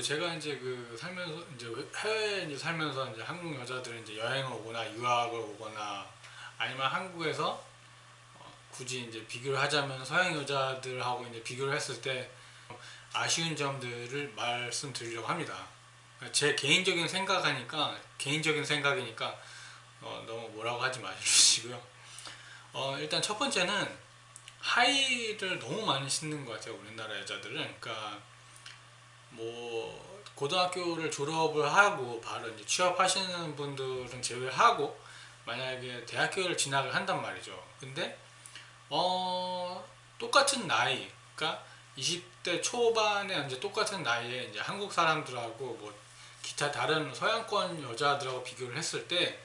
제가 이제 살면서 이제 해외에 이제 살면서 이제 한국 여자들은 이제 여행을 오거나 유학을 오거나 아니면 한국에서 굳이 이제 비교를 하자면 서양 여자들하고 이제 비교를 했을 때 아쉬운 점들을 말씀드리려고 합니다. 제 개인적인 생각이니까 너무 뭐라고 하지 마시고요. 일단 첫 번째는 하이를 너무 많이 신는 것 같아요. 우리나라 여자들은. 그러니까 뭐 고등학교를 졸업을 하고 바로 이제 취업하시는 분들은 제외하고 만약에 대학교를 진학을 한단 말이죠. 근데 똑같은 나이, 그러니까 20대 초반에 이제 똑같은 나이에 이제 한국 사람들하고 뭐 기타 다른 서양권 여자들하고 비교를 했을 때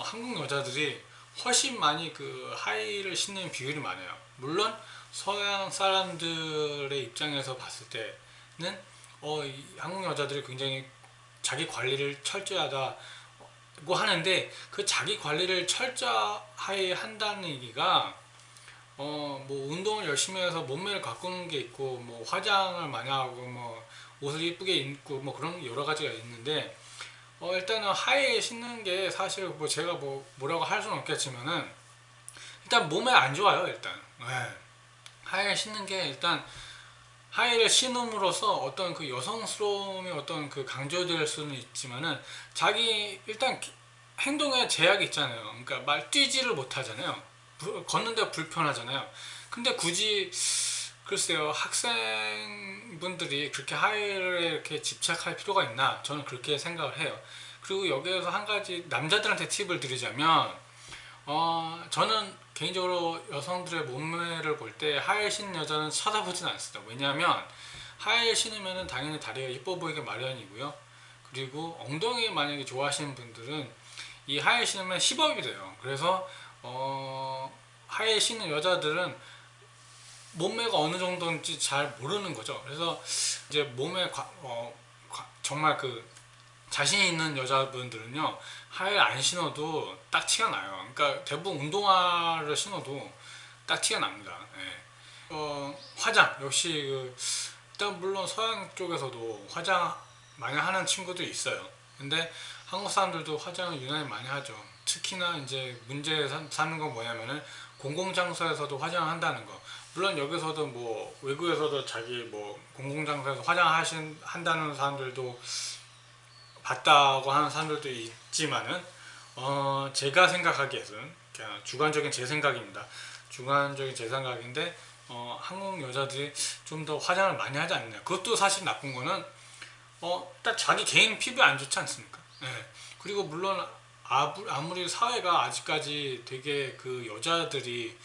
한국 여자들이 훨씬 많이 그 하이를 신는 비율이 많아요. 물론 서양 사람들의 입장에서 봤을 때는 이 한국 여자들이 굉장히 자기 관리를 철저하다고 하는데 그 자기 관리를 철저하게 한다는 얘기가 뭐 운동을 열심히 해서 몸매를 가꾸는 게 있고 뭐 화장을 많이 하고 뭐 옷을 이쁘게 입고 뭐 그런 여러 가지가 있는데 일단은 하이에 신는 게 사실 뭐 제가 뭐라고 할 수는 없겠지만은 일단 몸에 안 좋아요. 일단 하이에 신는 게 일단 하이를 신음으로써 어떤 그 여성스러움이 어떤 그 강조될 수는 있지만은 자기 일단 행동에 제약이 있잖아요. 그러니까 말 뛰지를 못하잖아요. 걷는데 불편하잖아요. 근데 굳이 글쎄요, 학생분들이 그렇게 하이를 이렇게 집착할 필요가 있나? 저는 그렇게 생각을 해요. 그리고 여기에서 한 가지 남자들한테 팁을 드리자면 저는 개인적으로 여성들의 몸매를 볼 때 하이를 신는 여자는 쳐다보진 않습니다. 왜냐하면 하이를 신으면 당연히 다리가 예뻐 보이게 마련이고요. 그리고 엉덩이 만약에 좋아하시는 분들은 이 하이를 신으면 힙업이 돼요. 그래서 하이를 신는 여자들은 몸매가 어느 정도인지 잘 모르는 거죠. 그래서 이제 정말 그 자신 있는 여자분들은요 하이를 안 신어도 딱 티가 나요. 그러니까 대부분 운동화를 신어도 딱 티가 납니다. 예. 화장 역시 일단 물론 서양 쪽에서도 화장 많이 하는 친구들이 있어요. 근데 한국 사람들도 화장을 유난히 많이 하죠. 특히나 이제 문제 삼는 건 뭐냐면은 공공장소에서도 화장을 한다는 거. 물론 여기서도 뭐 외국에서도 자기 뭐 공공장소에서 한다는 사람들도 봤다고 하는 사람들도 있지만은 제가 생각하기에는 그냥 주관적인 제 생각입니다. 주관적인 제 생각인데 한국 여자들이 좀 더 화장을 많이 하지 않느냐. 그것도 사실 나쁜 거는 딱 자기 개인 피부에 안 좋지 않습니까? 예. 그리고 물론 아무리 사회가 아직까지 되게 그 여자들이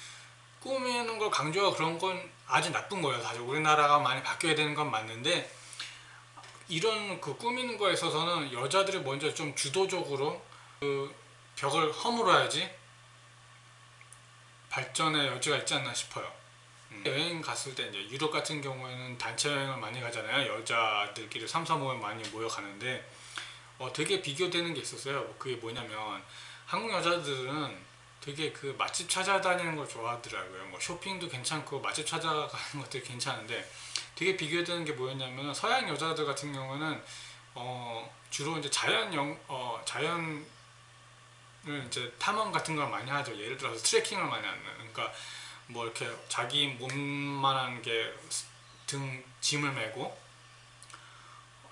꾸미는 걸 강조하고 그런 건 아주 나쁜 거예요. 사실 우리나라가 많이 바뀌어야 되는 건 맞는데 이런 그 꾸미는 거에 있어서는 여자들이 먼저 좀 주도적으로 그 벽을 허물어야지 발전의 여지가 있지 않나 싶어요. 여행 갔을 때 이제 유럽 같은 경우에는 단체 여행을 많이 가잖아요. 여자들끼리 3, 4, 5명 많이 모여가는데 되게 비교되는 게 있었어요. 그게 뭐냐면 한국 여자들은 되게 그 맛집 찾아다니는 걸 좋아하더라고요. 뭐 쇼핑도 괜찮고 맛집 찾아가는 것도 괜찮은데 되게 비교되는 게 뭐였냐면 서양 여자들 같은 경우는 주로 이제 자연을 이제 탐험 같은 걸 많이 하죠. 예를 들어서 트레킹을 많이 하는. 그러니까 뭐 이렇게 자기 몸만한 게 짐을 메고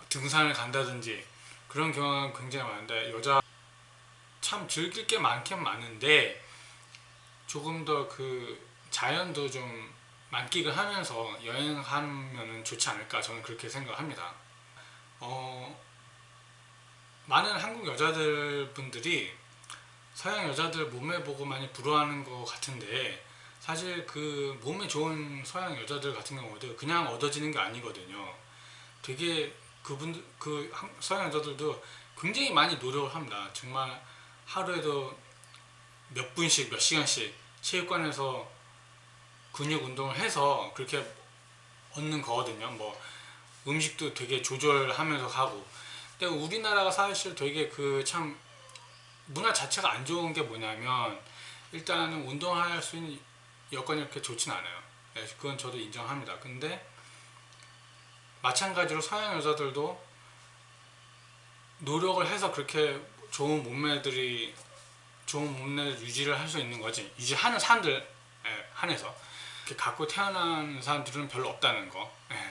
등산을 간다든지 그런 경우가 굉장히 많은데 여자 참 즐길 게 많긴 많은데 조금 더 그 자연도 좀 만끽을 하면서 여행하면 좋지 않을까 저는 그렇게 생각합니다. 많은 한국 여자들 분들이 서양 여자들 몸매 보고 많이 부러워하는 것 같은데 사실 그 몸에 좋은 서양 여자들 같은 경우도 그냥 얻어지는 게 아니거든요. 되게 서양 여자들도 굉장히 많이 노력을 합니다. 정말 하루에도 몇 분씩 몇 시간씩 체육관에서 근육 운동을 해서 그렇게 얻는 거거든요. 뭐 음식도 되게 조절하면서 하고. 근데 우리나라가 사실 되게 그 참 문화 자체가 안 좋은 게 뭐냐면 일단은 운동할 수 있는 여건이 이렇게 좋진 않아요. 네, 그건 저도 인정합니다. 근데 마찬가지로 서양 여자들도 노력을 해서 그렇게 좋은 몸매를 유지를 할 수 있는 거지, 유지하는 사람들에 한해서. 이렇게 갖고 태어난 사람들은 별로 없다는 거. 예.